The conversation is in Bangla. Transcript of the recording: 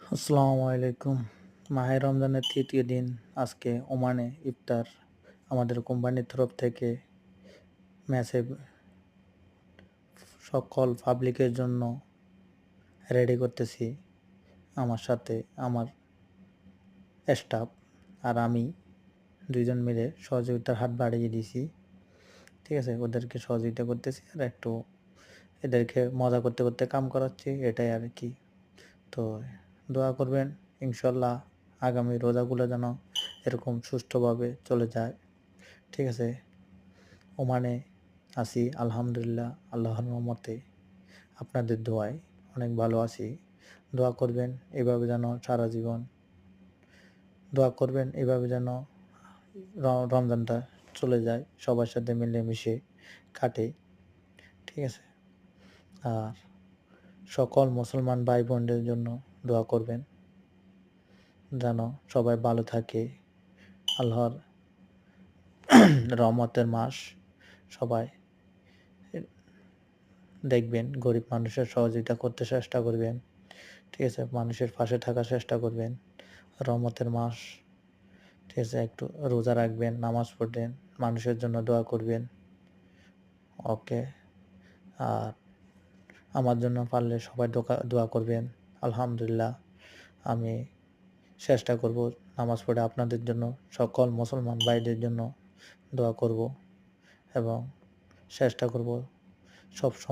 আসসালামু আলাইকুম। মাহে রমজানের ৩য় দিন আজকে ওমানে ইফতার আমাদের কোম্পানির তরফ থেকে মেসে সকল পাবলিকের জন্য রেডি করতেছি। আমার সাথে আমার স্টাফ আর আমি ২ জন মিলে সহযোগিতার হাত বাড়িয়ে দিছি। ঠিক আছে? ওদেরকে সহযোগিতা করতেছি আর একটু এদেরকে মজা করতে, করতে কাম করাচ্ছি এটাই আরকি। তো দোয়া করবেন ইনশাআল্লাহ আগামী রোজাগুলো যেন এরকম সুষ্ঠুভাবে চলে যায়। ঠিক আছে? ওমানে আছি আলহামদুলিল্লাহ আল্লাহর রহমতে আপনাদের দোয়ায় অনেক ভালো আছি। দোয়া করবেন এভাবে যেন সারা জীবন দোয়া করবেন এভাবে যেন রমজানটা চলে যায় সবার সাথে মিলেমিশে কাটে। ঠিক আছে? আর সকল মুসলমান ভাই বোনদের জন্য দোয়া করবেন যেন সবাই ভালো থাকে। আল্লাহর রহমতের মাস সবাই দেখবেন গরিব মানুষের সহযোগিতা করতে চেষ্টা করবেন। ঠিক আছে? মানুষের পাশে থাকার চেষ্টা করবেন। রহমতের মাস। ঠিক আছে? একটু রোজা রাখবেন, নামাজ পড়বেন, মানুষের জন্য দোয়া করবেন। ওকে। আর আমার জন্য পারলে সবাই দোয়া করবেন। আলহামদুলিল্লাহ আমি চেষ্টা করব নামাজ পড়ে আপনাদের জন্য সকল মুসলমান ভাইদের জন্য দোয়া করব এবং চেষ্টা করব সব